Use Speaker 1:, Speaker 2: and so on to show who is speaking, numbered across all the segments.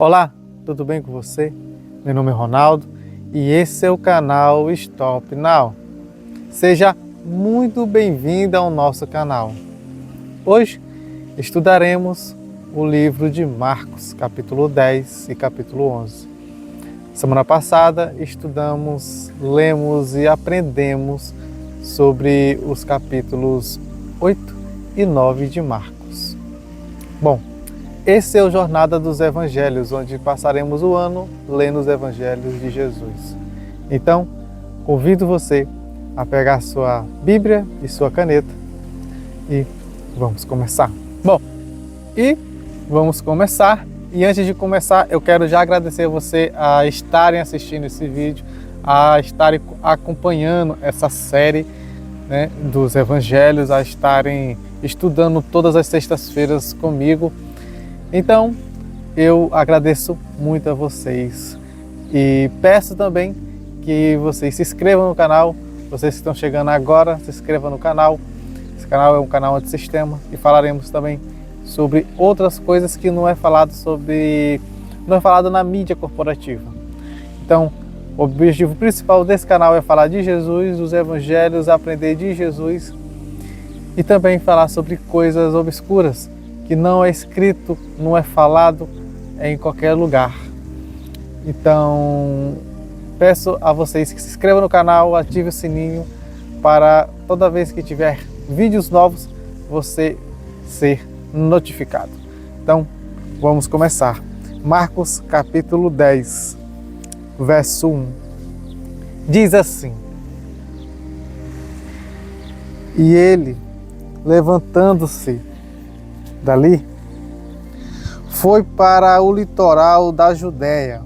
Speaker 1: Olá, tudo bem com você? Meu nome é Ronaldo e esse é o canal Stop Now. Seja muito bem-vindo ao nosso canal. Hoje estudaremos o livro de Marcos, capítulo 10 e capítulo 11. Semana passada lemos e aprendemos sobre os capítulos 8 e 9 de Marcos. Bom, esse é o Jornada dos Evangelhos, onde passaremos o ano lendo os Evangelhos de Jesus. Então, convido você a pegar sua Bíblia e sua caneta e vamos começar. E antes de começar, eu quero já agradecer a você a estarem assistindo esse vídeo, a estarem acompanhando essa série, dos Evangelhos, a estarem estudando todas as sextas-feiras comigo. Então, eu agradeço muito a vocês e peço também que vocês se inscrevam no canal. Vocês que estão chegando agora, se inscrevam no canal. Esse canal é um canal antissistema e falaremos também sobre outras coisas que não é falado na mídia corporativa. Então, o objetivo principal desse canal é falar de Jesus, dos Evangelhos, aprender de Jesus e também falar sobre coisas obscuras que não é escrito, não é falado em qualquer lugar. Então, peço a vocês que se inscrevam no canal, ative o sininho para toda vez que tiver vídeos novos, você ser notificado. Então, vamos começar. Marcos capítulo 10, verso 1. Diz assim: E ele, levantando-se dali, foi para o litoral da Judéia,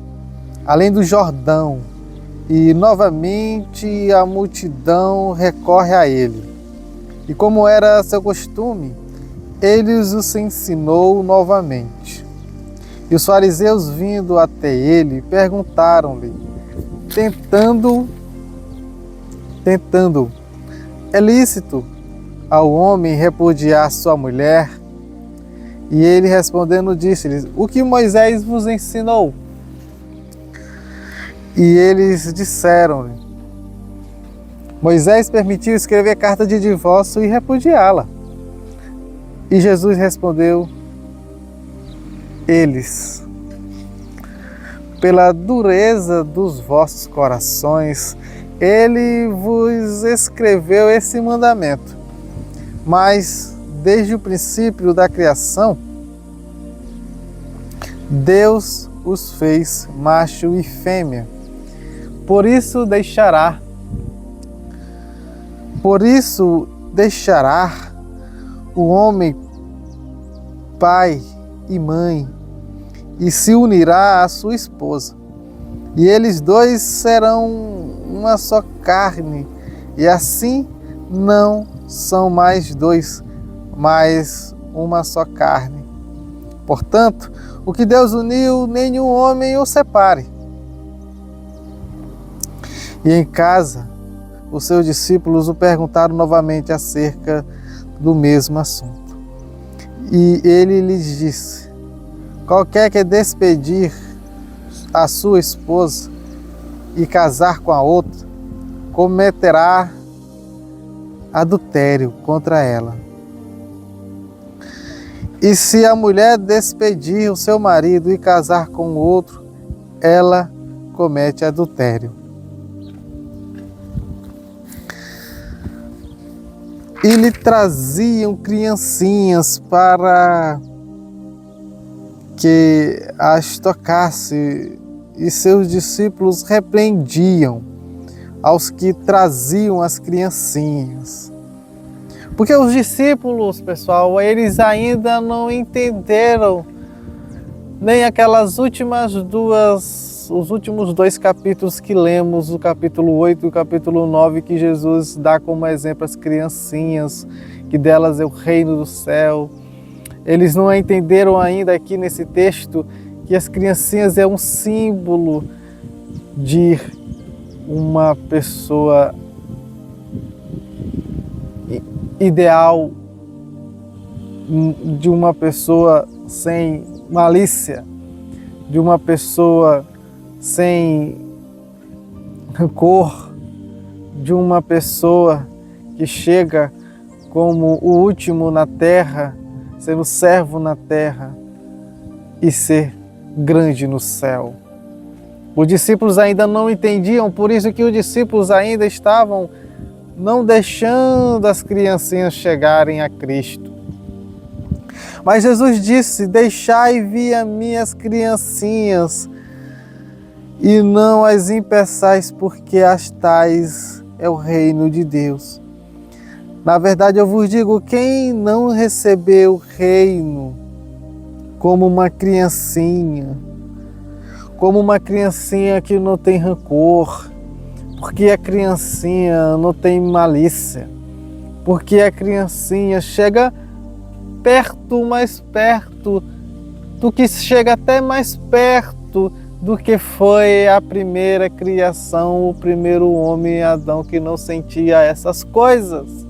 Speaker 1: além do Jordão, e novamente a multidão recorre a ele. E como era seu costume, ele os ensinou novamente. E os fariseus, vindo até ele, perguntaram-lhe, tentando, é lícito ao homem repudiar sua mulher? E ele respondendo disse-lhes, o que Moisés vos ensinou? E eles disseram-lhe, Moisés permitiu escrever carta de divórcio e repudiá-la. E Jesus respondeu, eles, pela dureza dos vossos corações, ele vos escreveu esse mandamento. Mas desde o princípio da criação, Deus os fez macho e fêmea. Por isso deixará o homem pai e mãe e se unirá à sua esposa. E eles dois serão uma só carne. E assim não são mais dois, mas uma só carne. Portanto, o que Deus uniu, nenhum homem o separe. E em casa, os seus discípulos o perguntaram novamente acerca do mesmo assunto. E ele lhes disse, qualquer que despedir a sua esposa e casar com a outra, cometerá adultério contra ela. E se a mulher despedir o seu marido e casar com outro, ela comete adultério. E lhe traziam criancinhas para que as tocasse, e seus discípulos repreendiam aos que traziam as criancinhas. Porque os discípulos, pessoal, eles ainda não entenderam nem os últimos dois capítulos que lemos, o capítulo 8 e o capítulo 9, que Jesus dá como exemplo as criancinhas, que delas é o reino do céu. Eles não entenderam ainda aqui nesse texto que as criancinhas é um símbolo de uma pessoa ideal, de uma pessoa sem malícia, de uma pessoa sem rancor, de uma pessoa que chega como o último na terra, sendo servo na terra e ser grande no céu. Os discípulos ainda não entendiam, por isso que os discípulos ainda estavam não deixando as criancinhas chegarem a Cristo. Mas Jesus disse: deixai vir a mim as criancinhas e não as impeçais, porque as tais é o reino de Deus. Na verdade, eu vos digo, quem não recebeu o reino como uma criancinha que não tem rancor, porque a criancinha não tem malícia, porque a criancinha chega perto, mais perto, do que chega até mais perto do que foi a primeira criação, o primeiro homem, Adão, que não sentia essas coisas.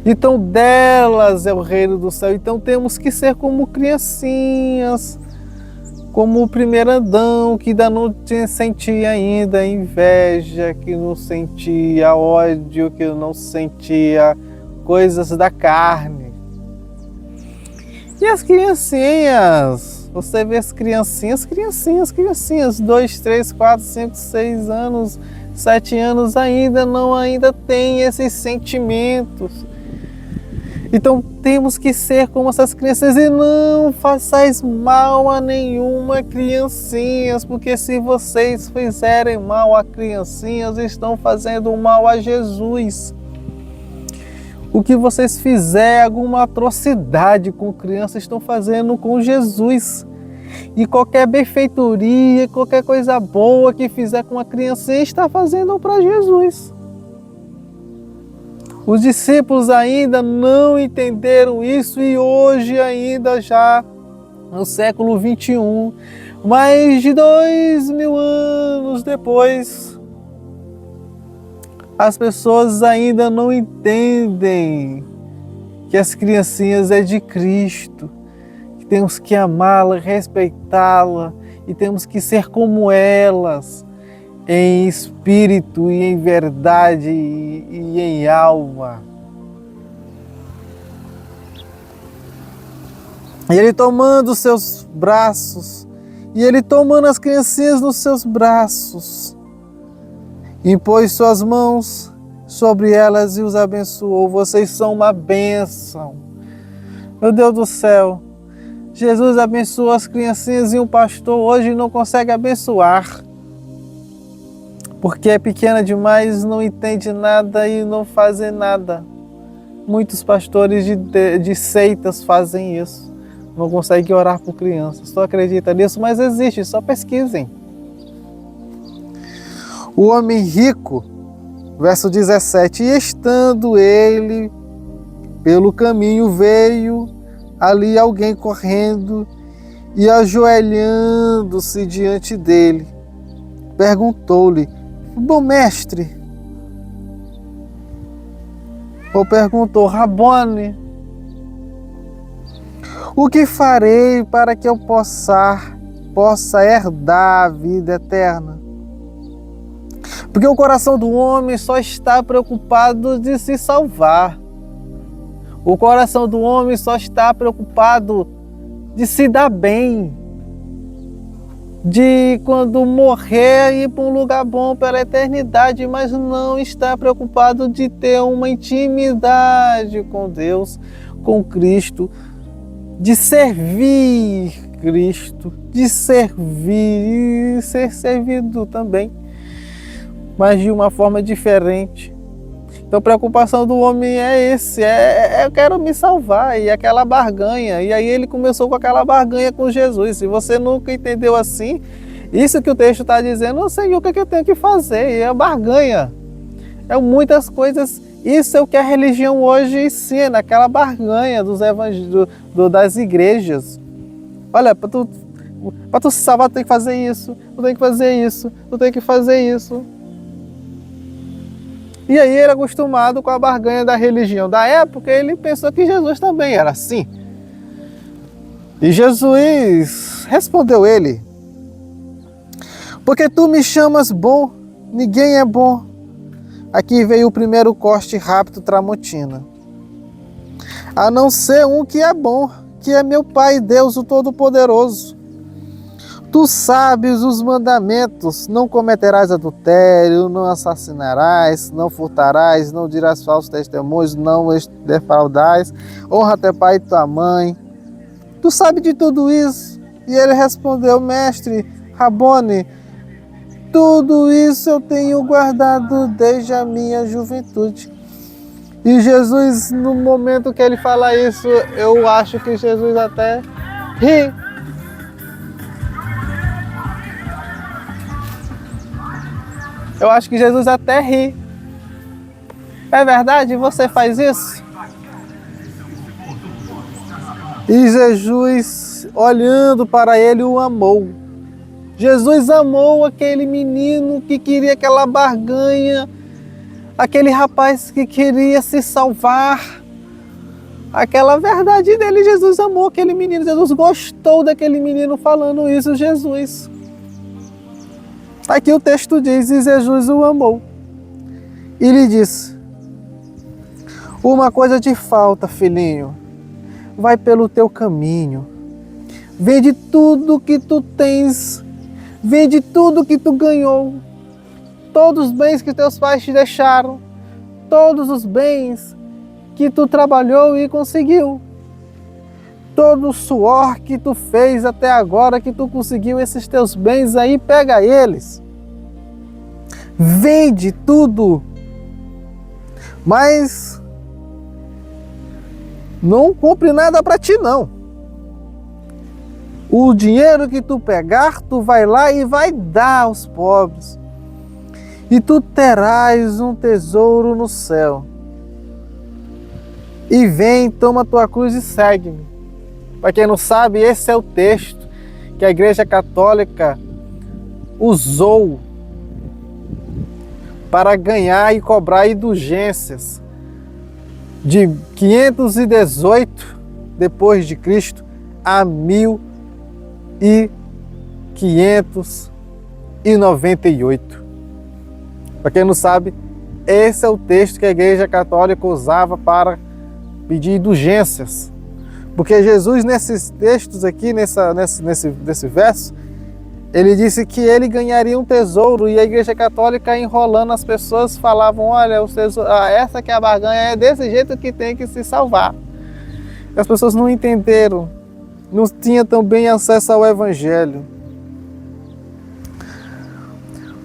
Speaker 1: Então delas é o reino do céu. Então temos que ser como criancinhas, como o primeiro Adão, que ainda não sentia ainda inveja, que não sentia ódio, que não sentia coisas da carne. E as criancinhas, você vê as criancinhas, 2, 3, 4, 5, 6 anos, 7 anos ainda tem esses sentimentos. Então temos que ser como essas crianças e não façais mal a nenhuma criancinhas, porque se vocês fizerem mal a criancinhas, estão fazendo mal a Jesus. O que vocês fizerem, alguma atrocidade com crianças, estão fazendo com Jesus. E qualquer benfeitoria, qualquer coisa boa que fizer com a criancinha, está fazendo para Jesus. Os discípulos ainda não entenderam isso e hoje ainda já no século 21, mais de 2000 anos depois, as pessoas ainda não entendem que as criancinhas é de Cristo, que temos que amá-la, respeitá-la e temos que ser como elas, em espírito e em verdade e em alma. E ele tomando os seus braços, e ele tomando as criancinhas nos seus braços, impôs suas mãos sobre elas e os abençoou. Vocês são uma bênção. Meu Deus do céu, Jesus abençoou as criancinhas e um pastor hoje não consegue abençoar, porque é pequena demais, não entende nada e não fazem nada. Muitos pastores de seitas fazem isso. Não conseguem orar por crianças. Tu acredita nisso? Mas existe, só pesquisem. O homem rico, verso 17, e estando ele pelo caminho, veio ali alguém correndo e ajoelhando-se diante dele, perguntou-lhe: bom mestre, ou perguntou: Rabone, o que farei para que eu possa herdar a vida eterna? Porque o coração do homem só está preocupado de se salvar. O coração do homem só está preocupado de se dar bem, de quando morrer ir para um lugar bom pela eternidade, mas não está preocupado de ter uma intimidade com Deus, com Cristo, de servir Cristo, de servir e ser servido também, mas de uma forma diferente. Então a preocupação do homem é esse, eu quero me salvar, e aquela barganha. E aí ele começou com aquela barganha com Jesus. Se você nunca entendeu assim, isso que o texto está dizendo, eu sei o que eu tenho que fazer, e é barganha. É muitas coisas, isso é o que a religião hoje ensina, aquela barganha dos das igrejas. Olha, para tu se salvar, tu tem que fazer isso, tu tem que fazer isso, tu tem que fazer isso. E aí ele, acostumado com a barganha da religião da época, ele pensou que Jesus também era assim. E Jesus respondeu ele: porque tu me chamas bom, ninguém é bom. Aqui veio o primeiro corte rápido Tramontina. A não ser um que é bom, que é meu Pai, Deus, o Todo-Poderoso. Tu sabes os mandamentos: não cometerás adultério, não assassinarás, não furtarás, não dirás falsos testemunhos, não defraudarás, honra teu pai e tua mãe. Tu sabes de tudo isso? E ele respondeu: mestre, Rabone, tudo isso eu tenho guardado desde a minha juventude. E Jesus, no momento que ele fala isso, eu acho que Jesus até ri. Eu acho que Jesus até ri. É verdade? Você faz isso? E Jesus, olhando para ele, o amou. Jesus amou aquele menino que queria aquela barganha, aquele rapaz que queria se salvar. Aquela verdade dele, Jesus amou aquele menino. Jesus gostou daquele menino falando isso, Jesus. Aqui o texto diz: e Jesus o amou. E lhe disse: uma coisa te falta, filhinho. Vai pelo teu caminho. Vende tudo que tu tens. Vende tudo que tu ganhou. Todos os bens que teus pais te deixaram. Todos os bens que tu trabalhou e conseguiu. Todo o suor que tu fez até agora, que tu conseguiu esses teus bens aí, pega eles. Vende tudo. Mas não compre nada para ti, não. O dinheiro que tu pegar, tu vai lá e vai dar aos pobres. E tu terás um tesouro no céu. E vem, toma tua cruz e segue-me. Para quem não sabe, esse é o texto que a Igreja Católica usou para ganhar e cobrar indulgências de 518 depois de Cristo a 1598. Para quem não sabe, esse é o texto que a Igreja Católica usava para pedir indulgências. Porque Jesus, nesses textos aqui, nesse verso, ele disse que ele ganharia um tesouro, e a Igreja Católica, enrolando as pessoas, falavam: olha, o tesouro, essa que é a barganha, é desse jeito que tem que se salvar. E as pessoas não entenderam, não tinham também acesso ao Evangelho.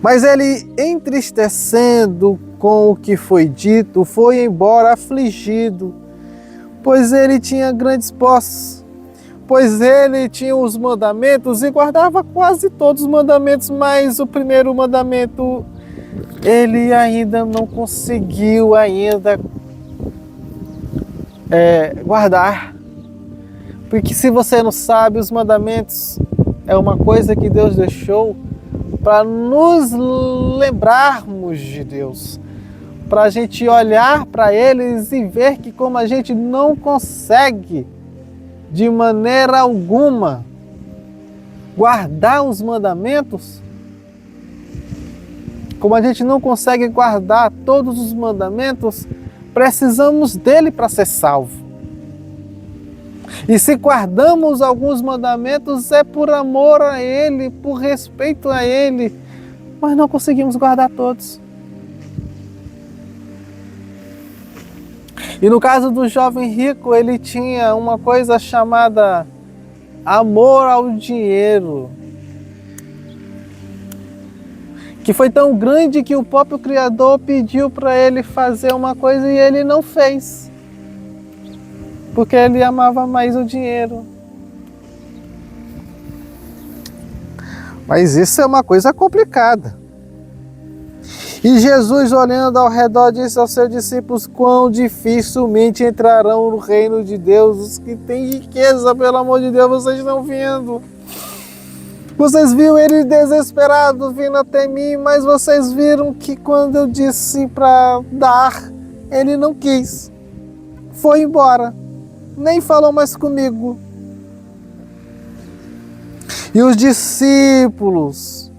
Speaker 1: Mas ele, entristecendo com o que foi dito, foi embora afligido, pois ele tinha grandes posses, pois ele tinha os mandamentos e guardava quase todos os mandamentos, mas o primeiro mandamento ele ainda não conseguiu guardar. Porque se você não sabe, os mandamentos é uma coisa que Deus deixou para nos lembrarmos de Deus, para a gente olhar para eles e ver que como a gente não consegue de maneira alguma guardar os mandamentos, como a gente não consegue guardar todos os mandamentos, precisamos dele para ser salvo. E se guardamos alguns mandamentos é por amor a ele, por respeito a ele, mas não conseguimos guardar todos. E no caso do jovem rico, ele tinha uma coisa chamada amor ao dinheiro, que foi tão grande que o próprio Criador pediu para ele fazer uma coisa e ele não fez, porque ele amava mais o dinheiro. Mas isso é uma coisa complicada. E Jesus, olhando ao redor, disse aos seus discípulos: quão dificilmente entrarão no reino de Deus os que têm riqueza, pelo amor de Deus, vocês estão vendo. Vocês viram ele desesperado vindo até mim, mas vocês viram que quando eu disse para dar, ele não quis. Foi embora, nem falou mais comigo. E os discípulos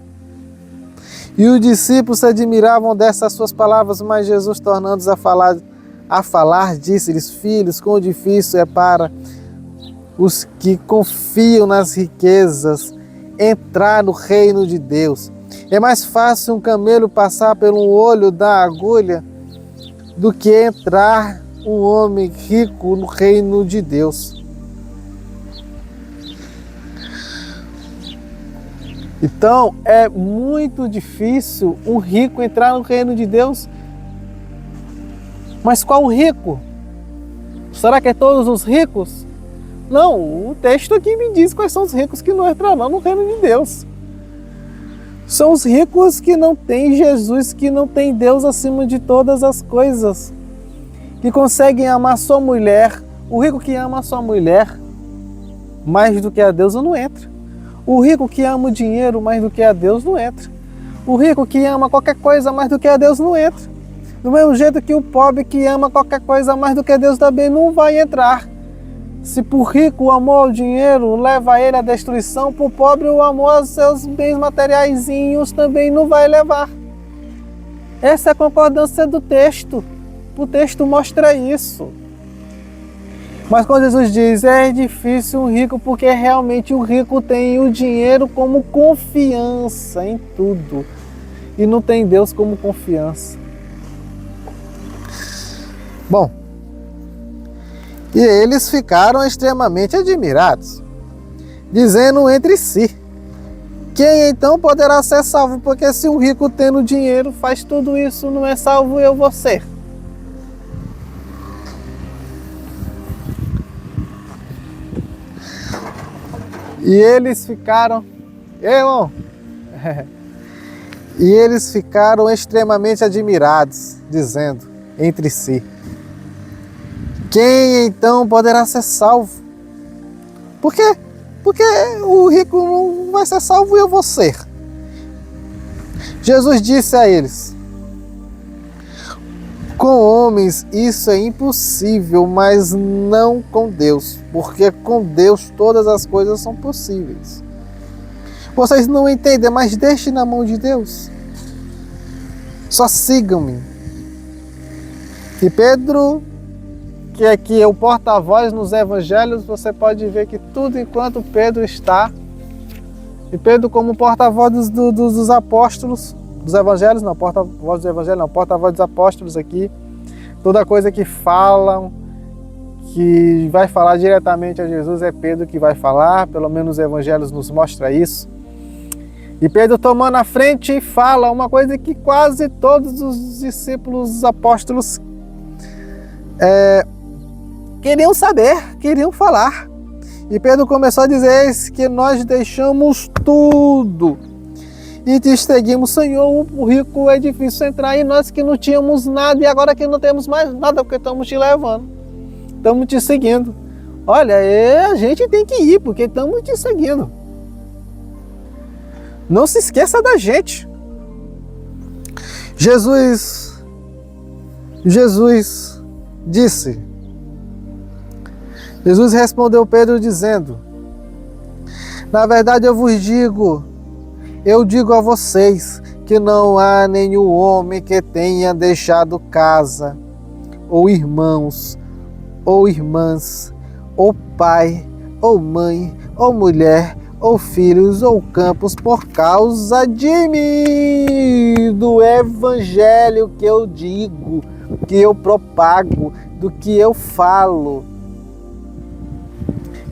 Speaker 1: se admiravam dessas suas palavras, mas Jesus, tornando-os a falar, disse-lhes: filhos, quão difícil é para os que confiam nas riquezas entrar no reino de Deus. É mais fácil um camelo passar pelo olho da agulha do que entrar um homem rico no reino de Deus. Então, é muito difícil um rico entrar no reino de Deus. Mas qual rico? Será que é todos os ricos? Não, o texto aqui me diz quais são os ricos que não entrarão no reino de Deus. São os ricos que não têm Jesus, que não têm Deus acima de todas as coisas, que conseguem amar sua mulher. O rico que ama a sua mulher mais do que a Deus não entra. O rico que ama o dinheiro mais do que a Deus não entra. O rico que ama qualquer coisa mais do que a Deus não entra. Do mesmo jeito que o pobre que ama qualquer coisa mais do que Deus também não vai entrar. Se por rico o amor ao dinheiro leva ele à destruição, por pobre o amor aos seus bens materiaizinhos também não vai levar. Essa é a concordância do texto. O texto mostra isso. Mas quando Jesus diz, é difícil um rico, porque realmente o rico tem o dinheiro como confiança em tudo. E não tem Deus como confiança. Bom, e eles ficaram extremamente admirados, dizendo entre si: quem então poderá ser salvo? Porque se um rico tendo dinheiro faz tudo isso, não é salvo eu vou ser. E eles ficaram, irmão, e eles ficaram extremamente admirados, dizendo entre si: quem então poderá ser salvo? Por quê? Porque o rico não vai ser salvo e eu vou ser. Jesus disse a eles: com homens isso é impossível, mas não com Deus, porque com Deus todas as coisas são possíveis. Vocês não entendem, mas deixem na mão de Deus. Só sigam-me. E Pedro, que aqui é o porta-voz nos evangelhos, você pode ver que tudo enquanto Pedro está, e Pedro como porta-voz dos apóstolos, dos evangelhos, não, porta-voz dos evangelhos, não, porta-voz dos apóstolos aqui, toda coisa que falam, que vai falar diretamente a Jesus, é Pedro que vai falar, pelo menos os evangelhos nos mostram isso. E Pedro tomando a frente fala uma coisa que quase todos os discípulos, os apóstolos, queriam saber, queriam falar. E Pedro começou a dizer que nós deixamos tudo e te seguimos, Senhor. O rico é difícil entrar, e nós que não tínhamos nada e agora que não temos mais nada, porque estamos te levando, estamos te seguindo. Olha, a gente tem que ir porque estamos te seguindo. Não se esqueça da gente. Jesus disse, Jesus respondeu Pedro dizendo: na verdade eu digo a vocês que não há nenhum homem que tenha deixado casa, ou irmãos, ou irmãs, ou pai, ou mãe, ou mulher, ou filhos, ou campos, por causa de mim, do evangelho que eu digo, que eu propago, do que eu falo,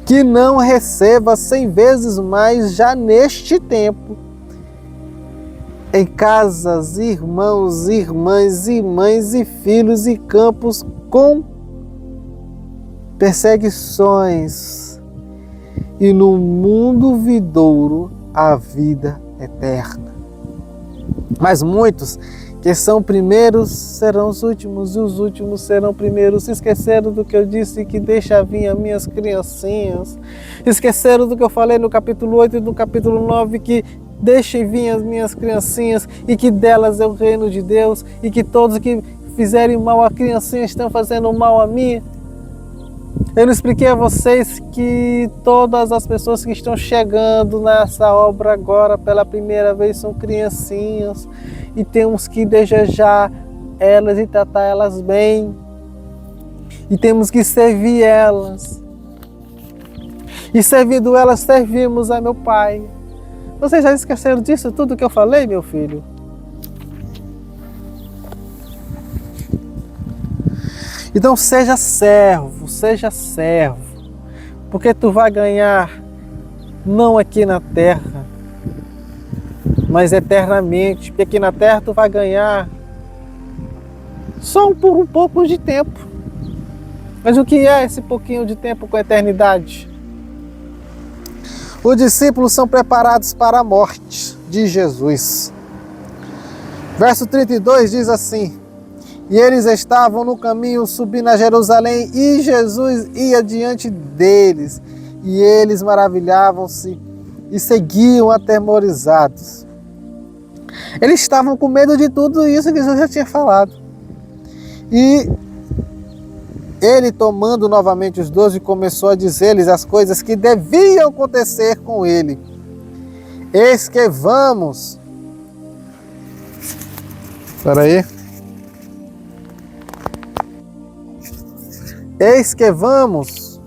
Speaker 1: que não receba 100 vezes mais já neste tempo, em casas, irmãos, irmãs, e mães, e filhos, e campos, com perseguições, e no mundo vindouro a vida eterna. Mas muitos que são primeiros serão os últimos, e os últimos serão primeiros. Se esqueceram do que eu disse, que deixa vir as minhas criancinhas. Esqueceram do que eu falei no capítulo 8 e no capítulo 9, que deixem vir as minhas criancinhas, e que delas é o reino de Deus, e que todos que fizerem mal a criancinha estão fazendo mal a mim. Eu não expliquei a vocês que todas as pessoas que estão chegando nessa obra agora pela primeira vez são criancinhas e temos que desejar elas e tratar elas bem e temos que servir elas. E servindo elas, servimos a meu Pai. Vocês já esqueceram disso tudo que eu falei, meu filho? Então seja servo, porque tu vai ganhar não aqui na terra, mas eternamente, porque aqui na terra tu vai ganhar só por um pouco de tempo. Mas o que é esse pouquinho de tempo com a eternidade? Os discípulos são preparados para a morte de Jesus. Verso 32 diz assim: e eles estavam no caminho subindo a Jerusalém, e Jesus ia diante deles. E eles maravilhavam-se e seguiam atemorizados. Eles estavam com medo de tudo isso que Jesus já tinha falado. E ele, tomando novamente os 12, começou a dizer-lhes as coisas que deviam acontecer com ele. Eis que vamos... Espera aí. Eis que vamos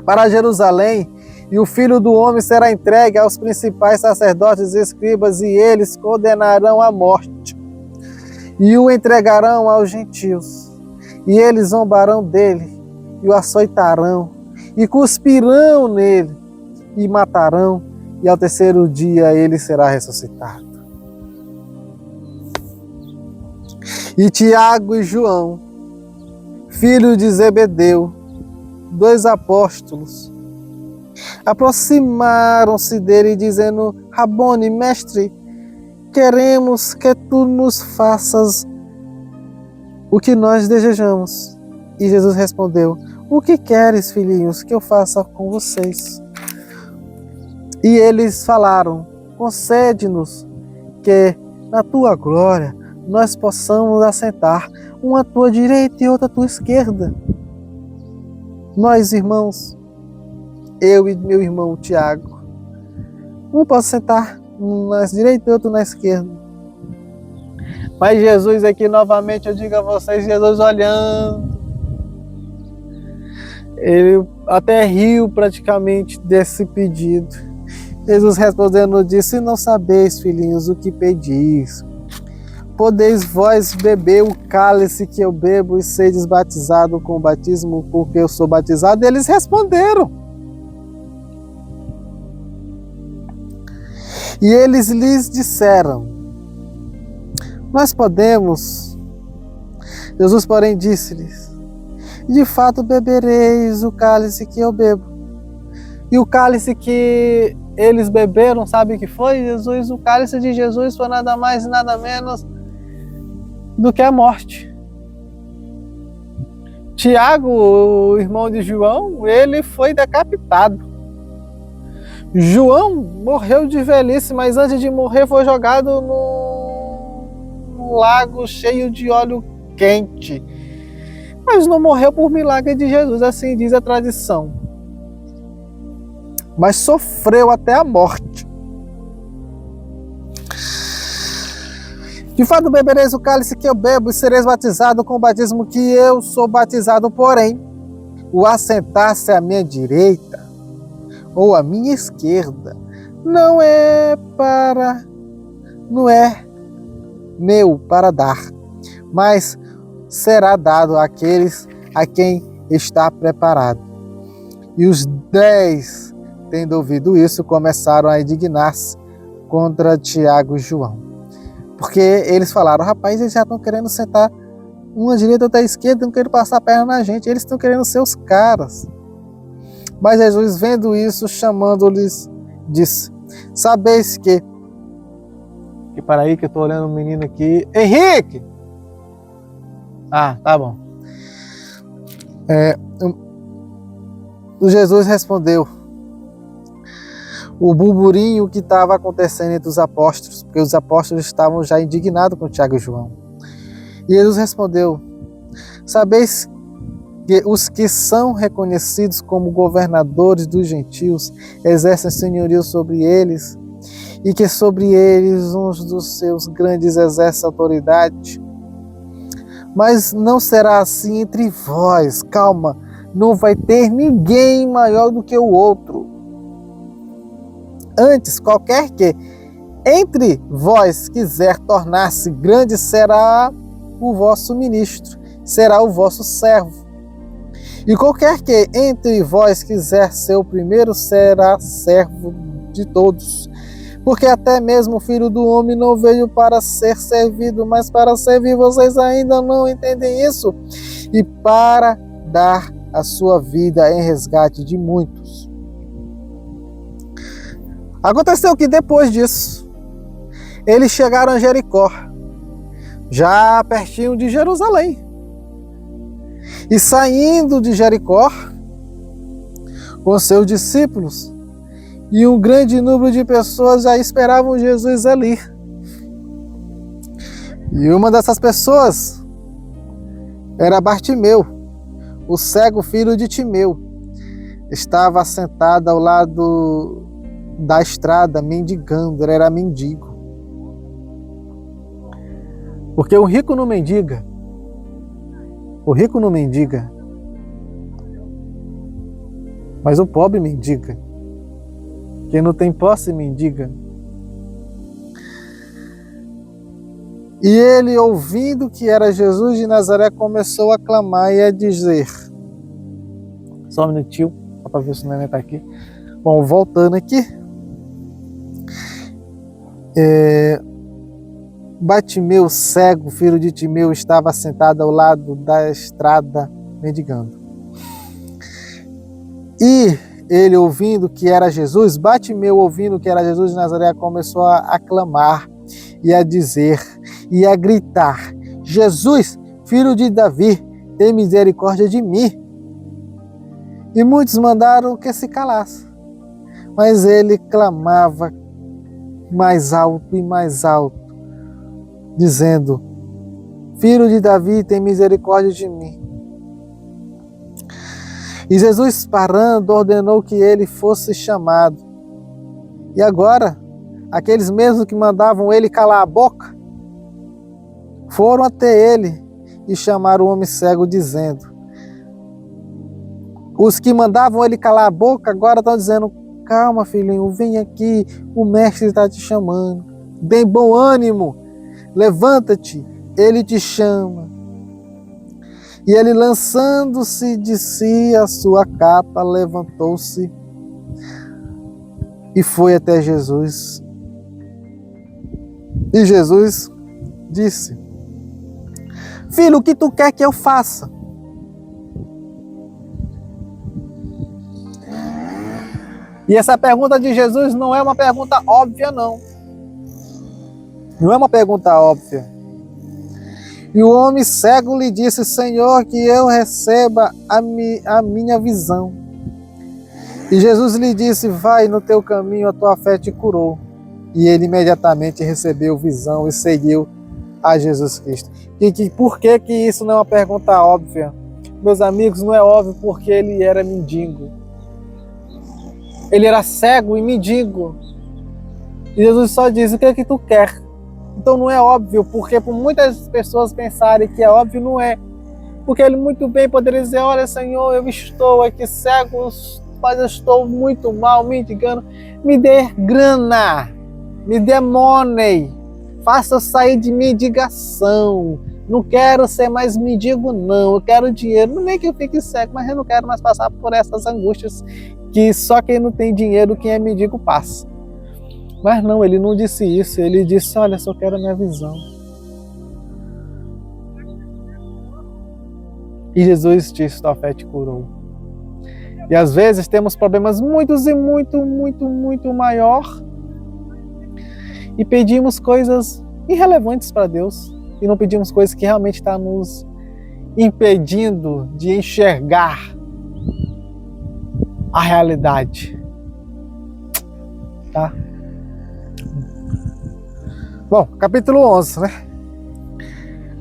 Speaker 1: para Jerusalém, e o Filho do Homem será entregue aos principais sacerdotes e escribas, e eles condenarão à morte, e o entregarão aos gentios. E eles zombarão dele, e o açoitarão, e cuspirão nele, e matarão, e ao terceiro dia ele será ressuscitado. E Tiago e João, filho de Zebedeu, 2 apóstolos, aproximaram-se dele, dizendo: Rabone, mestre, queremos que tu nos faças o que nós desejamos. E Jesus respondeu: o que queres, filhinhos, que eu faça com vocês? E eles falaram: concede-nos que na tua glória nós possamos assentar, uma à tua direita e outra à tua esquerda. Nós, irmãos, eu e meu irmão Tiago, um pode sentar na direita e outro na esquerda. Mas Jesus aqui novamente, eu digo a vocês, Jesus olhando, ele até riu praticamente desse pedido. Jesus respondendo disse: não sabeis, filhinhos, o que pedis. Podeis vós beber o cálice que eu bebo e sedes batizado com o batismo com que eu sou batizado? E eles responderam. E eles lhes disseram: nós podemos. Jesus, porém, disse-lhes: de fato bebereis o cálice que eu bebo. E o cálice que eles beberam, sabe o que foi? Jesus, o cálice de Jesus foi nada mais e nada menos do que a morte. Tiago, o irmão de João, ele foi decapitado. João morreu de velhice, mas antes de morrer foi jogado num lago cheio de óleo quente. Mas não morreu por milagre de Jesus, assim diz a tradição. Mas sofreu até a morte. De fato bebereis o cálice que eu bebo e sereis batizado com o batismo que eu sou batizado, porém, o assentar-se à minha direita ou à minha esquerda não é meu para dar, mas será dado àqueles a quem está preparado. E os 10, tendo ouvido isso, começaram a indignar-se contra Tiago e João. Porque eles falaram: rapaz, eles já estão querendo sentar uma à direita, outra à esquerda, não querendo passar a perna na gente, eles estão querendo ser os caras. Mas Jesus, vendo isso, chamando-lhes, disse: sabeis que para aí que eu estou olhando um menino aqui, Henrique! Ah, tá bom. O Jesus respondeu o burburinho que estava acontecendo entre os apóstolos, porque os apóstolos estavam já indignados com Tiago e João. E Jesus respondeu: sabeis os que são reconhecidos como governadores dos gentios exercem senhorio sobre eles, e que sobre eles uns dos seus grandes exerce autoridade. Mas não será assim entre vós. Calma, não vai ter ninguém maior do que o outro. Antes, qualquer que entre vós quiser tornar-se grande será o vosso ministro, será o vosso servo. E qualquer que entre vós quiser ser o primeiro será servo de todos. Porque até mesmo o Filho do Homem não veio para ser servido, mas para servir. Vocês ainda não entendem isso? E para dar a sua vida em resgate de muitos. Aconteceu que depois disso, eles chegaram a Jericó, já pertinho de Jerusalém. E saindo de Jericó, com seus discípulos, e um grande número de pessoas já esperavam Jesus ali. E uma dessas pessoas era Bartimeu, o cego filho de Timeu. Estava sentado ao lado da estrada, mendigando, ele era mendigo. Porque o rico não mendiga. O rico não mendiga. Mas o pobre mendiga. Quem não tem posse mendiga. E ele, ouvindo que era Jesus de Nazaré, começou a clamar e a dizer... Só um minutinho, só para ver se o neném está aqui. Bom, voltando aqui. Bartimeu, cego, filho de Timeu, estava sentado ao lado da estrada, mendigando. E ele, ouvindo que era Jesus, Bartimeu, ouvindo que era Jesus de Nazaré, começou a clamar e a dizer e a gritar: Jesus, filho de Davi, tem misericórdia de mim. E muitos mandaram que se calasse, mas ele clamava mais alto e mais alto, dizendo: Filho de Davi, tem misericórdia de mim. E Jesus, parando, ordenou que ele fosse chamado. E agora, aqueles mesmos que mandavam ele calar a boca, foram até ele e chamaram o homem cego, dizendo... Os que mandavam ele calar a boca agora estão dizendo: calma, filhinho, vem aqui, o mestre está te chamando. Tem bom ânimo, levanta-te, ele te chama. E ele, lançando-se de si a sua capa, levantou-se e foi até Jesus. E Jesus disse: Filho, o que tu quer que eu faça? E essa pergunta de Jesus não é uma pergunta óbvia, não. Não é uma pergunta óbvia. E o homem cego lhe disse: Senhor, que eu receba a minha visão. E Jesus lhe disse: vai no teu caminho, a tua fé te curou. E ele imediatamente recebeu visão e seguiu a Jesus Cristo. Por que isso não é uma pergunta óbvia? Meus amigos, não é óbvio porque ele era mendigo. Ele era cego e mendigo. E Jesus só diz: o que é que tu quer? Então não é óbvio, porque por muitas pessoas pensarem que é óbvio, não é. Porque ele muito bem poderia dizer: olha, Senhor, eu estou aqui cego, mas eu estou muito mal, mendigando. Me dê grana, me dê money, faça eu sair de mendigação. Não quero ser mais mendigo, não. Eu quero dinheiro. Nem que eu fique cego, mas eu não quero mais passar por essas angústias que só quem não tem dinheiro, quem é mendigo, passa. Mas não, ele não disse isso. Ele disse: olha, só quero a minha visão. E Jesus disse: tua fé te curou. E às vezes temos problemas muitos e muito maior e pedimos coisas irrelevantes para Deus e não pedimos coisas que realmente estão nos impedindo de enxergar a realidade. Tá? Bom, capítulo 11, né?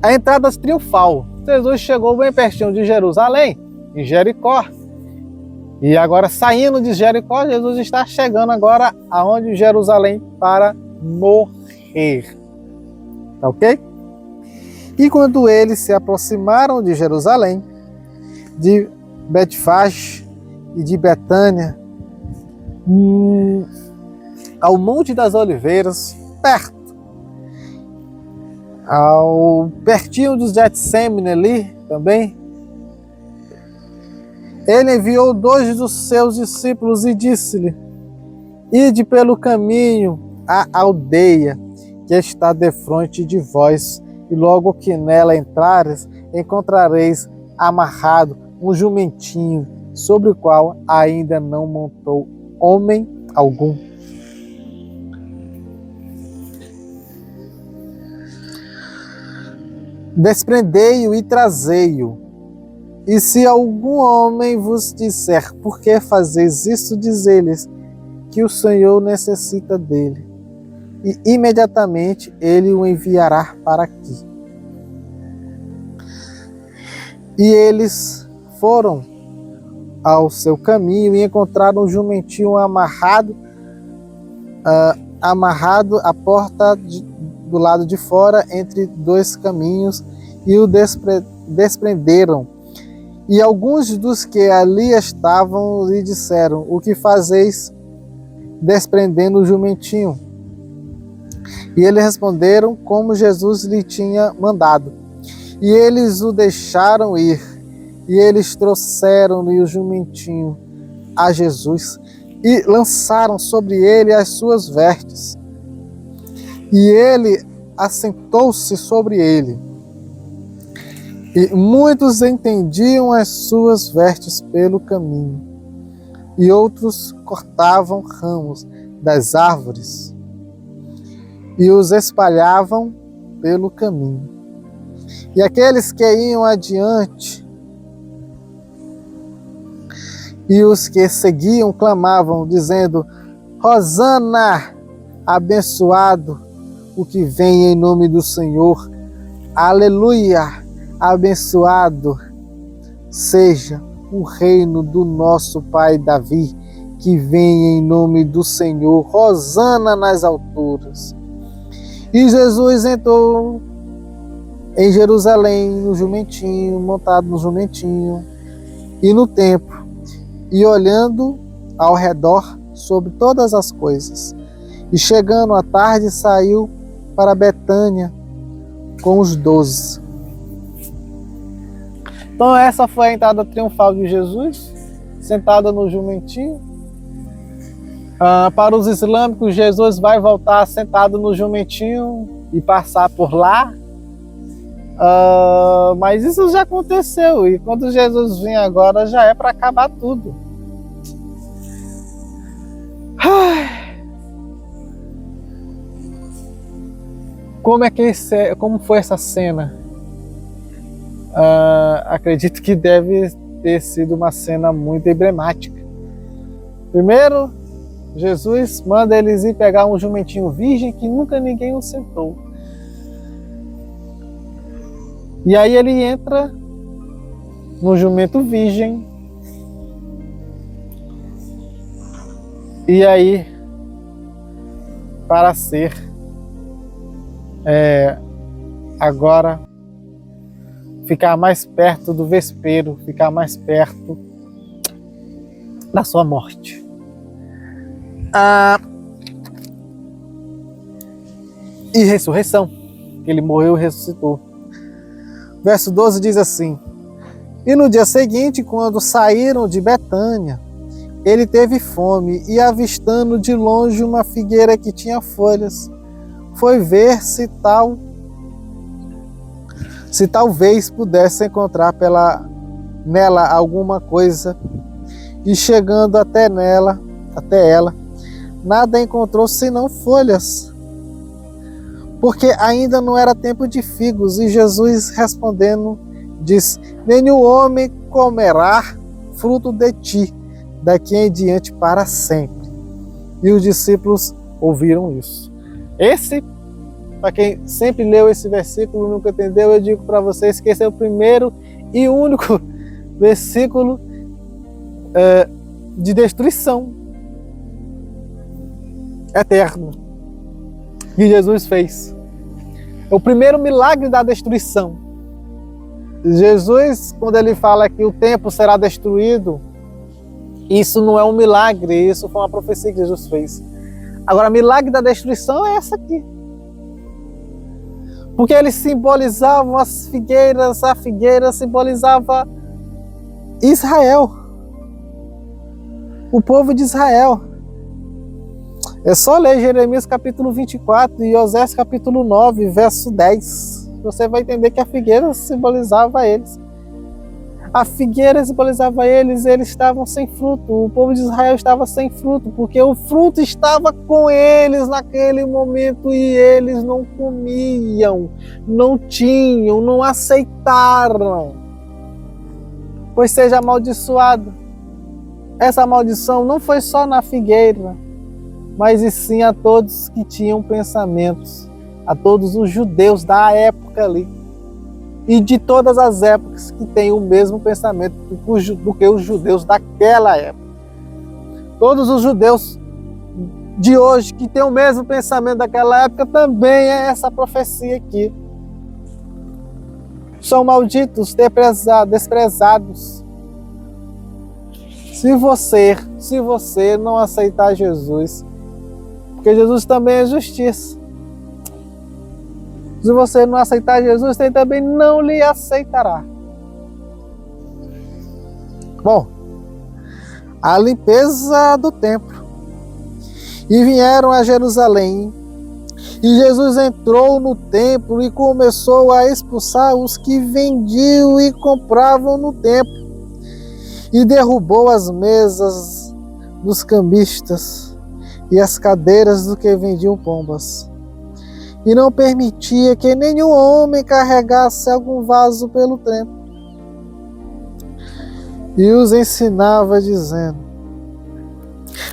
Speaker 1: A entrada triunfal. Jesus chegou bem pertinho de Jerusalém em Jericó. E agora, saindo de Jericó, Jesus está chegando agora aonde? Jerusalém, para morrer. Tá ok? E quando eles se aproximaram de Jerusalém, de Betfage e de Betânia, ao Monte das Oliveiras, pertinho dos Getsemane ali também, ele enviou 2 dos seus discípulos e disse-lhe: ide pelo caminho à aldeia que está defronte de vós, e logo que nela entrares, encontrareis amarrado um jumentinho, sobre o qual ainda não montou homem algum. Desprendei-o e trazei-o. E se algum homem vos disser: por que fazeis isso? Diz-lhes que o Senhor necessita dele, e imediatamente ele o enviará para aqui. E eles foram ao seu caminho e encontraram um jumentinho amarrado à porta do lado de fora, entre 2 caminhos, e o desprenderam. E alguns dos que ali estavam lhe disseram: o que fazeis desprendendo o jumentinho? E eles responderam como Jesus lhe tinha mandado. E eles o deixaram ir. E eles trouxeram-lhe o jumentinho a Jesus e lançaram sobre ele as suas vestes. E ele assentou-se sobre ele. E muitos entendiam as suas vestes pelo caminho, e outros cortavam ramos das árvores e os espalhavam pelo caminho. E aqueles que iam adiante e os que seguiam clamavam, dizendo: Hosana, abençoado o que vem em nome do Senhor. Aleluia, abençoado seja o reino do nosso pai Davi, que vem em nome do Senhor. Hosana nas alturas. E Jesus entrou em Jerusalém no jumentinho, montado no jumentinho, e no templo, e olhando ao redor sobre todas as coisas. E chegando à tarde, saiu para Betânia com os 12. Então essa foi a entrada triunfal de Jesus, sentado no jumentinho. Para os islâmicos, Jesus vai voltar sentado no jumentinho e passar por lá. Mas isso já aconteceu, e quando Jesus vem agora já é para acabar tudo. Como foi essa cena? Acredito que deve ter sido uma cena muito emblemática. Primeiro, Jesus manda eles ir pegar um jumentinho virgem que nunca ninguém o sentou. E aí ele entra no jumento virgem. E aí, para ser agora ficar mais perto do vespeiro, ficar mais perto da sua morte. E ressurreição, ele morreu e ressuscitou. Verso 12 diz assim: e no dia seguinte, quando saíram de Betânia, ele teve fome, e avistando de longe uma figueira que tinha folhas, foi ver se talvez pudesse encontrar nela alguma coisa. E chegando até ela, nada encontrou senão folhas, porque ainda não era tempo de figos. E Jesus respondendo diz: nenhum homem comerá fruto de ti daqui em diante para sempre. E os discípulos ouviram isso. Para quem sempre leu esse versículo e nunca entendeu, eu digo para vocês que esse é o primeiro e único versículo de destruição eterna que Jesus fez. É o primeiro milagre da destruição. Jesus, quando ele fala que o templo será destruído, isso não é um milagre, isso foi uma profecia que Jesus fez. Agora, o milagre da destruição é essa aqui. Porque eles simbolizavam as figueiras, a figueira simbolizava Israel, o povo de Israel. É só ler Jeremias capítulo 24 e Osés capítulo 9, verso 10. Você vai entender que a figueira simbolizava eles. A figueira simbolizava eles estavam sem fruto. O povo de Israel estava sem fruto, porque o fruto estava com eles naquele momento e eles não comiam, não tinham, não aceitaram. Pois seja amaldiçoado. Essa maldição não foi só na figueira, mas e sim a todos que tinham pensamentos, a todos os judeus da época ali. E de todas as épocas que têm o mesmo pensamento do que os judeus daquela época. Todos os judeus de hoje que têm o mesmo pensamento daquela época também é essa profecia aqui. São malditos, desprezados. Se você não aceitar Jesus, porque Jesus também é justiça. Se você não aceitar Jesus, ele também não lhe aceitará. Bom, a limpeza do templo. E vieram a Jerusalém. E Jesus entrou no templo e começou a expulsar os que vendiam e compravam no templo. E derrubou as mesas dos cambistas e as cadeiras do que vendiam pombas. E não permitia que nenhum homem carregasse algum vaso pelo templo. E os ensinava dizendo: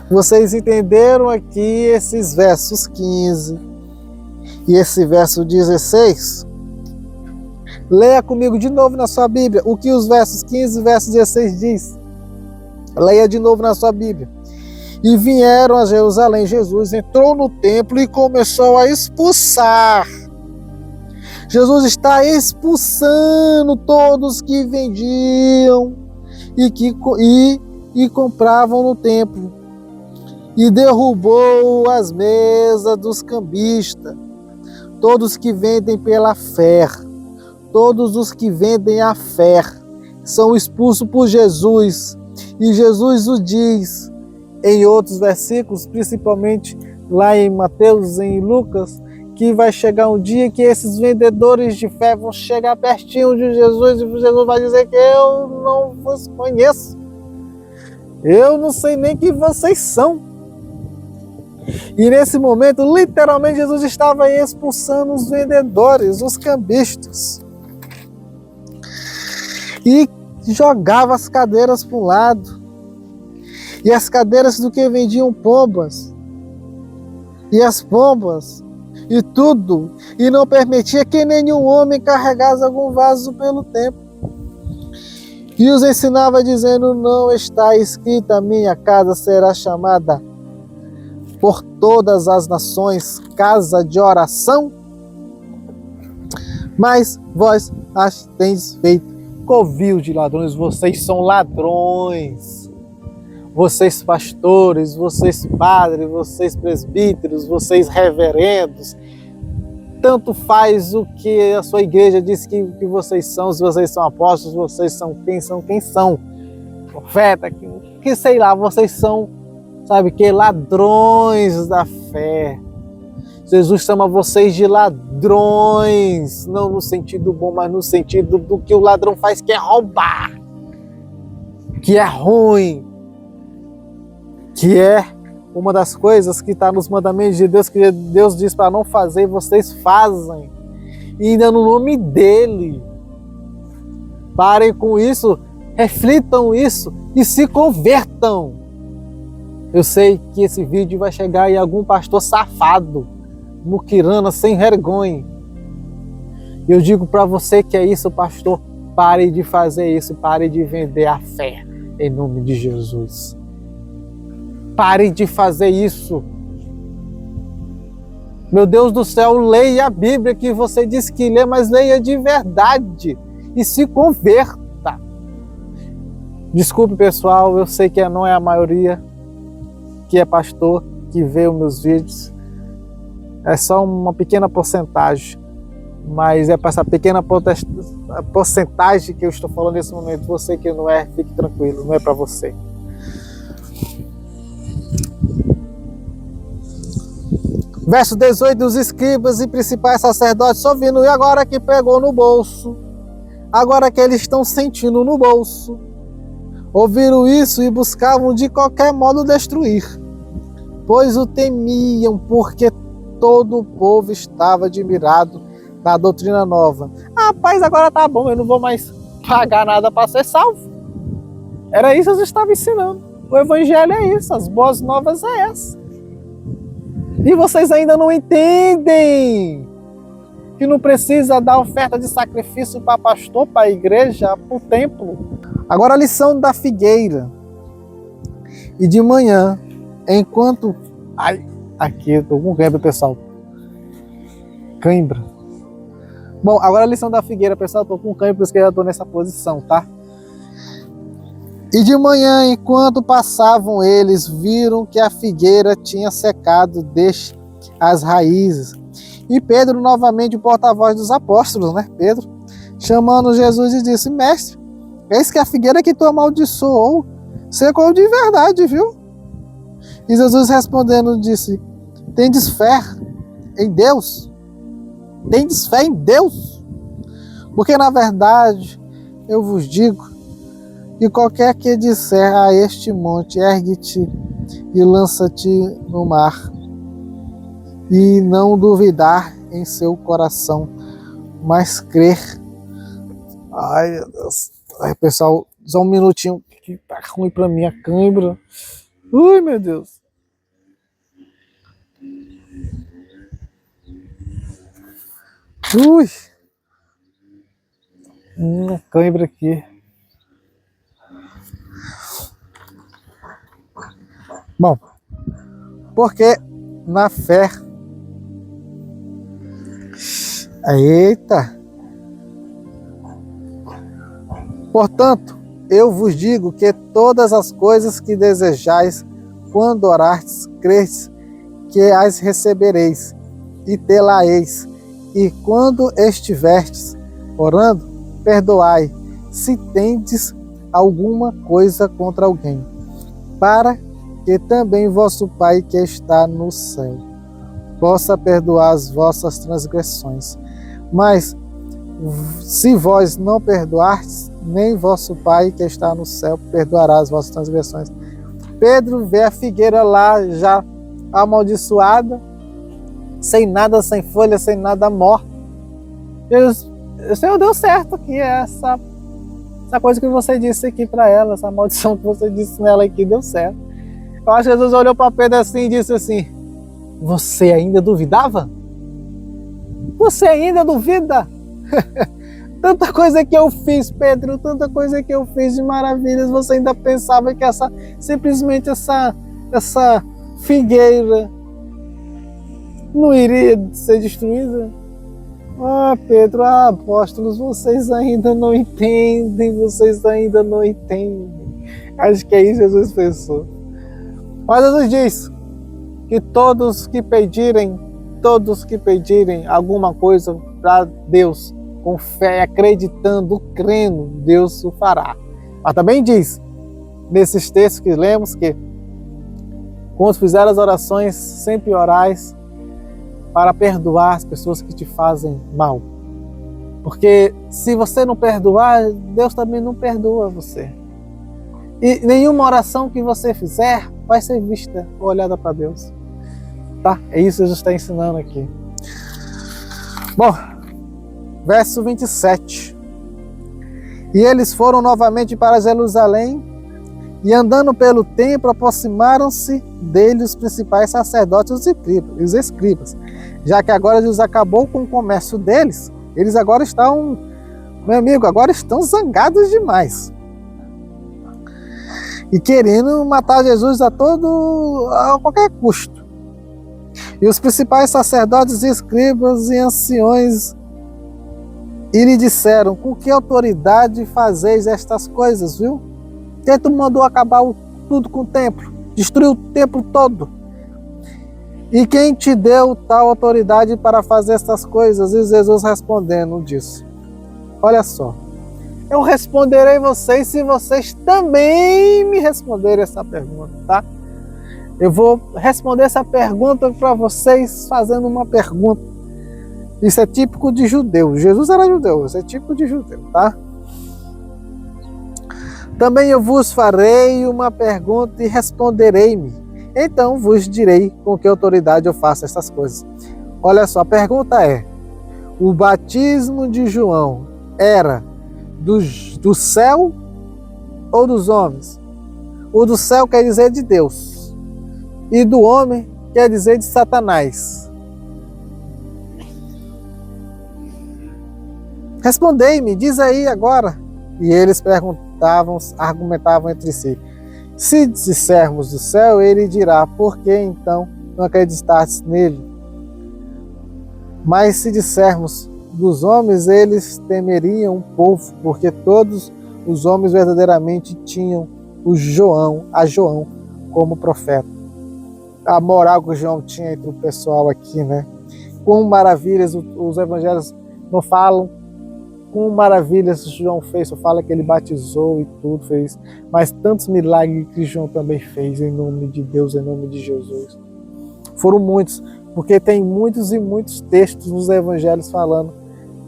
Speaker 1: vocês entenderam aqui esses versos 15 e esse verso 16? Leia comigo de novo na sua Bíblia o que os versos 15 e verso 16 diz. Leia de novo na sua Bíblia. E vieram a Jerusalém. Jesus entrou no templo e começou a expulsar. Jesus está expulsando todos que vendiam e compravam no templo. E derrubou as mesas dos cambistas. Todos que vendem pela fé. Todos os que vendem a fé são expulsos por Jesus. E Jesus o diz em outros versículos, principalmente lá em Mateus, em Lucas, que vai chegar um dia que esses vendedores de fé vão chegar pertinho de Jesus e Jesus vai dizer que eu não vos conheço. Eu não sei nem quem vocês são. E nesse momento, literalmente, Jesus estava expulsando os vendedores, os cambistas. E jogava as cadeiras para um lado. E as cadeiras do que vendiam pombas. E as pombas. E tudo. E não permitia que nenhum homem carregasse algum vaso pelo templo. E os ensinava dizendo: não está escrito, a minha casa será chamada por todas as nações casa de oração? Mas vós as tendes feito covil de ladrões. Vocês são ladrões. Vocês pastores, vocês padres, vocês presbíteros, vocês reverendos. Tanto faz o que a sua igreja diz que vocês são, se vocês são apóstolos, vocês são quem são. Profeta, que sei lá, vocês são, sabe que, ladrões da fé. Jesus chama vocês de ladrões, não no sentido bom, mas no sentido do que o ladrão faz, que é roubar, que é ruim, que é uma das coisas que está nos mandamentos de Deus, que Deus diz para não fazer e vocês fazem, e ainda no nome dele. Parem com isso, reflitam isso e se convertam. Eu sei que esse vídeo vai chegar em algum pastor safado, muquirana, sem vergonha. Eu digo para você que é isso, pastor, Pare de fazer isso, pare de vender a fé em nome de Jesus. Pare de fazer isso. Meu Deus do céu, leia a Bíblia que você disse que lê, mas leia de verdade e se converta. Desculpe, pessoal, eu sei que não é a maioria que é pastor, que vê os meus vídeos. É só uma pequena porcentagem, mas é para essa pequena porcentagem que eu estou falando nesse momento. Você que não é, fique tranquilo, não é para você. Verso 18, os escribas e principais sacerdotes ouvindo, e agora que pegou no bolso, agora que eles estão sentindo no bolso, ouviram isso e buscavam de qualquer modo destruir, pois o temiam, porque todo o povo estava admirado da doutrina nova. Rapaz, agora tá bom, eu não vou mais pagar nada para ser salvo. Era isso que Jesus estava ensinando. O evangelho é isso, as boas novas é essa. E vocês ainda não entendem que não precisa dar oferta de sacrifício para pastor, para a igreja, para o templo. Agora a lição da figueira. E de manhã, enquanto... Ai, aqui eu tô com cãibra, pessoal. Cãibra. Bom, agora a lição da figueira, pessoal. Eu tô com cãibra, por isso que eu já tô nessa posição, tá? E de manhã, enquanto passavam eles, viram que a figueira tinha secado desde as raízes. E Pedro, novamente o porta-voz dos apóstolos, né? Pedro, chamando Jesus e disse, mestre, eis que a figueira que tu amaldiçoou secou de verdade, viu? E Jesus respondendo disse, tendes fé em Deus? Tendes fé em Deus? Porque na verdade eu vos digo que qualquer que disser a este monte, ergue-te e lança-te no mar, e não duvidar em seu coração, mas crer. Ai, meu Deus. Ai, pessoal, só um minutinho, que tá ruim pra mim a câimbra. Ui, meu Deus. Ui. Uma câimbra aqui. Bom, porque na fé... Eita! Portanto, eu vos digo que todas as coisas que desejais, quando orardes, credes que as recebereis, e tê-la-eis. E quando estiverdes orando, perdoai, se tendes alguma coisa contra alguém, para que também vosso Pai que está no céu possa perdoar as vossas transgressões. Mas se vós não perdoardes, nem vosso Pai que está no céu perdoará as vossas transgressões. Pedro vê a figueira lá já amaldiçoada, sem nada, sem folha, sem nada, morta. O Senhor deu certo aqui, essa coisa que você disse aqui para ela, essa maldição que você disse nela aqui, deu certo. Eu acho que Jesus olhou para Pedro assim e disse assim, você ainda duvidava? Você ainda duvida? Tanta coisa que eu fiz, Pedro, tanta coisa que eu fiz de maravilhas, você ainda pensava que simplesmente essa figueira não iria ser destruída? Ah, Pedro, apóstolos, vocês ainda não entendem, Acho que é isso que Jesus pensou. Mas Jesus diz que todos que pedirem alguma coisa para Deus, com fé, acreditando, crendo, Deus o fará. Mas também diz, nesses textos que lemos, que quando fizer as orações, sempre orais para perdoar as pessoas que te fazem mal. Porque se você não perdoar, Deus também não perdoa você. E nenhuma oração que você fizer vai ser vista ou olhada para Deus. Tá? É isso que Jesus está ensinando aqui. Bom, verso 27. E eles foram novamente para Jerusalém, e andando pelo templo, aproximaram-se dele os principais sacerdotes e os escribas. Já que agora Jesus acabou com o comércio deles, eles agora estão meu amigo, agora estão zangados demais. E querendo matar Jesus a qualquer custo. E os principais sacerdotes, escribas e anciões e lhe disseram: com que autoridade fazeis estas coisas, viu? Quem tu mandou acabar tudo com o templo? Destruiu o templo todo. E quem te deu tal autoridade para fazer estas coisas? E Jesus respondendo disse: olha só, eu responderei vocês se vocês também me responderem essa pergunta, tá? Eu vou responder essa pergunta para vocês fazendo uma pergunta. Isso é típico de judeu. Jesus era judeu, isso é típico de judeu, tá? Também eu vos farei uma pergunta e responderei-me. Então vos direi com que autoridade eu faço essas coisas. Olha só, a pergunta é: o batismo de João era do céu ou dos homens? O do céu quer dizer de Deus, e do homem quer dizer de Satanás. Respondei-me, diz aí agora. E eles argumentavam entre si. Se dissermos do céu, ele dirá: por que então não acreditastes nele? Mas se dissermos dos homens, eles temeriam o povo, porque todos os homens verdadeiramente tinham a João como profeta. A moral que o João tinha entre o pessoal aqui, né? Com maravilhas, os evangelhos não falam com maravilhas João fez, só fala que ele batizou e tudo fez, mas tantos milagres que João também fez em nome de Deus, em nome de Jesus. Foram muitos, porque tem muitos e muitos textos nos evangelhos falando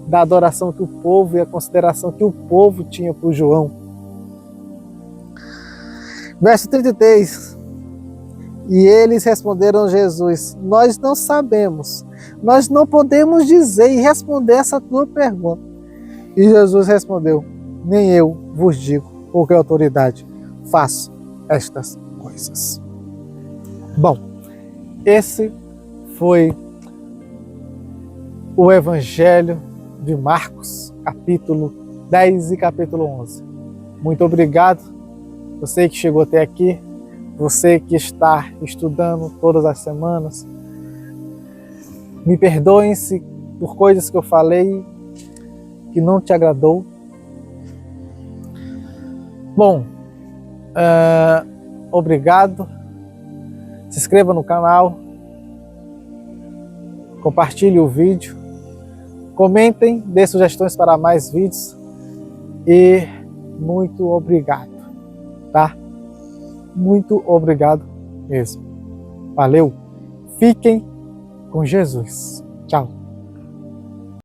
Speaker 1: da adoração que o povo e a consideração que o povo tinha por João. Verso 33. E eles responderam a Jesus: nós não sabemos, nós não podemos dizer e responder essa tua pergunta. E Jesus respondeu: nem eu vos digo por que autoridade faço estas coisas. Bom, esse foi o Evangelho de Marcos, capítulo 10 e capítulo 11. Muito obrigado, você que chegou até aqui, você que está estudando todas as semanas. Me perdoem se por coisas que eu falei que não te agradou. Bom, obrigado. Se inscreva no canal, compartilhe o vídeo, comentem, dê sugestões para mais vídeos e muito obrigado, tá? Muito obrigado mesmo. Valeu. Fiquem com Jesus. Tchau.